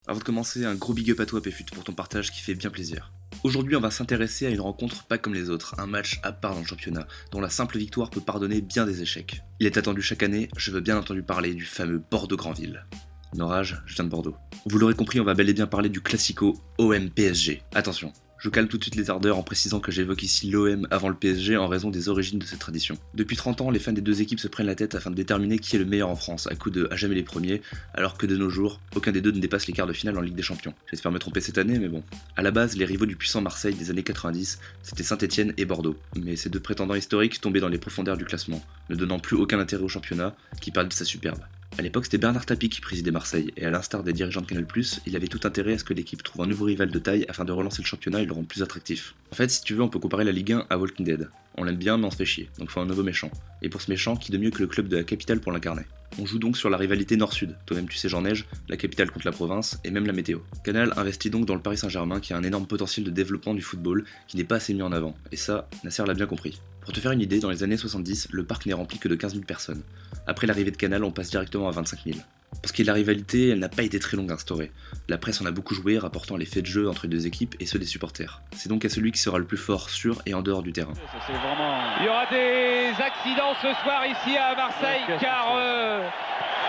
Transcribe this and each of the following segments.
Avant de commencer, un gros big up à toi Péfut pour ton partage qui fait bien plaisir. Aujourd'hui, on va s'intéresser à une rencontre pas comme les autres, un match à part dans le championnat, dont la simple victoire peut pardonner bien des échecs. Il est attendu chaque année, je veux bien entendu parler du fameux Bordeaux-Granville. Norage, je viens de Bordeaux. Vous l'aurez compris, on va bel et bien parler du classico OM-PSG. Attention, je calme tout de suite les ardeurs en précisant que j'évoque ici l'OM avant le PSG en raison des origines de cette tradition. Depuis 30 ans, les fans des deux équipes se prennent la tête afin de déterminer qui est le meilleur en France, à coup de à jamais les premiers, alors que de nos jours, aucun des deux ne dépasse les quarts de finale en Ligue des Champions. J'espère me tromper cette année, mais bon. À la base, les rivaux du puissant Marseille des années 90, c'était Saint-Etienne et Bordeaux. Mais ces deux prétendants historiques tombaient dans les profondeurs du classement, ne donnant plus aucun intérêt au championnat, qui perd de sa superbe. A l'époque, c'était Bernard Tapie qui présidait Marseille, et à l'instar des dirigeants de Canal+, il avait tout intérêt à ce que l'équipe trouve un nouveau rival de taille afin de relancer le championnat et le rendre plus attractif. En fait, si tu veux, on peut comparer la Ligue 1 à Walking Dead. On l'aime bien, mais on se fait chier, donc faut un nouveau méchant. Et pour ce méchant, qui de mieux que le club de la capitale pour l'incarner? On joue donc sur la rivalité nord-sud, toi-même tu sais j'en neige, la capitale contre la province, et même la météo. Canal investit donc dans le Paris Saint-Germain qui a un énorme potentiel de développement du football qui n'est pas assez mis en avant, et ça, Nasser l'a bien compris. Pour te faire une idée, dans les années 70, le parc n'est rempli que de 15 000 personnes. Après l'arrivée de Canal, on passe directement à 25 000. Pour ce qui est de la rivalité, elle n'a pas été très longue à instaurer. La presse en a beaucoup joué, rapportant les faits de jeu entre les deux équipes et ceux des supporters. C'est donc à celui qui sera le plus fort sur et en dehors du terrain. Il y aura des accidents ce soir ici à Marseille, car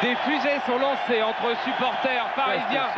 des fusées sont lancées entre supporters parisiens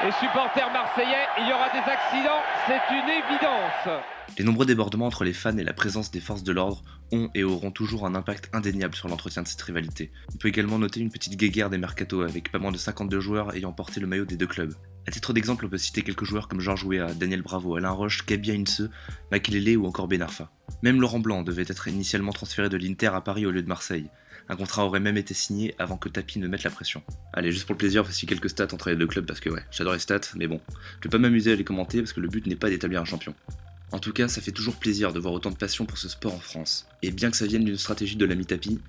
et supporters marseillais. Il y aura des accidents, c'est une évidence. Les nombreux débordements entre les fans et la présence des forces de l'ordre ont et auront toujours un impact indéniable sur l'entretien de cette rivalité. On peut également noter une petite guéguerre des mercato avec pas moins de 52 joueurs ayant porté le maillot des deux clubs. À titre d'exemple, on peut citer quelques joueurs comme Georges Weah, Daniel Bravo, Alain Roche, Kabia Ince, Makelele ou encore Ben Arfa. Même Laurent Blanc devait être initialement transféré de l'Inter à Paris au lieu de Marseille. Un contrat aurait même été signé avant que Tapie ne mette la pression. Allez, juste pour le plaisir, voici quelques stats entre les deux clubs parce que ouais, j'adore les stats, mais bon, je vais pas m'amuser à les commenter parce que le but n'est pas d'établir un champion. En tout cas, ça fait toujours plaisir de voir autant de passion pour ce sport en France. Et bien que ça vienne d'une stratégie de l'ami Tapie,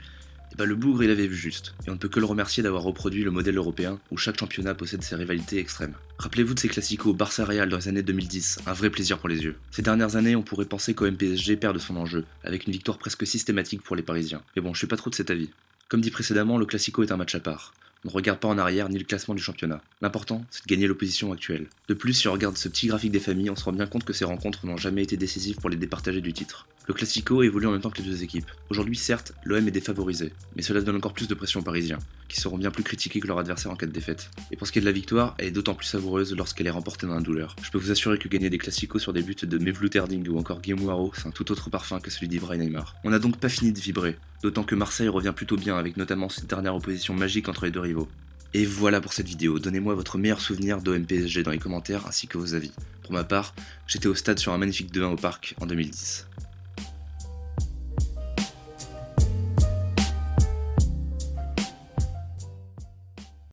le bougre il avait vu juste, et on ne peut que le remercier d'avoir reproduit le modèle européen où chaque championnat possède ses rivalités extrêmes. Rappelez-vous de ces classicos Barça-Real dans les années 2010, un vrai plaisir pour les yeux. Ces dernières années, on pourrait penser qu'OM-PSG perd de son enjeu, avec une victoire presque systématique pour les Parisiens. Mais bon, je suis pas trop de cet avis. Comme dit précédemment, le classico est un match à part. On ne regarde pas en arrière ni le classement du championnat. L'important, c'est de gagner l'opposition actuelle. De plus, si on regarde ce petit graphique des familles, on se rend bien compte que ces rencontres n'ont jamais été décisives pour les départager du titre. Le Classico évolue en même temps que les deux équipes. Aujourd'hui, certes, l'OM est défavorisé, mais cela donne encore plus de pression aux Parisiens, qui seront bien plus critiqués que leur adversaire en cas de défaite. Et pour ce qui est de la victoire, elle est d'autant plus savoureuse lorsqu'elle est remportée dans la douleur. Je peux vous assurer que gagner des Classicos sur des buts de Mevlut Erding ou encore Guillaume Haro, c'est un tout autre parfum que celui d'Ibra et Neymar. On n'a donc pas fini de vibrer, d'autant que Marseille revient plutôt bien avec notamment cette dernière opposition magique entre les deux rivaux. Et voilà pour cette vidéo, donnez-moi votre meilleur souvenir d'OM-PSG dans les commentaires ainsi que vos avis. Pour ma part, j'étais au stade sur un magnifique 2-1 au parc en 2010.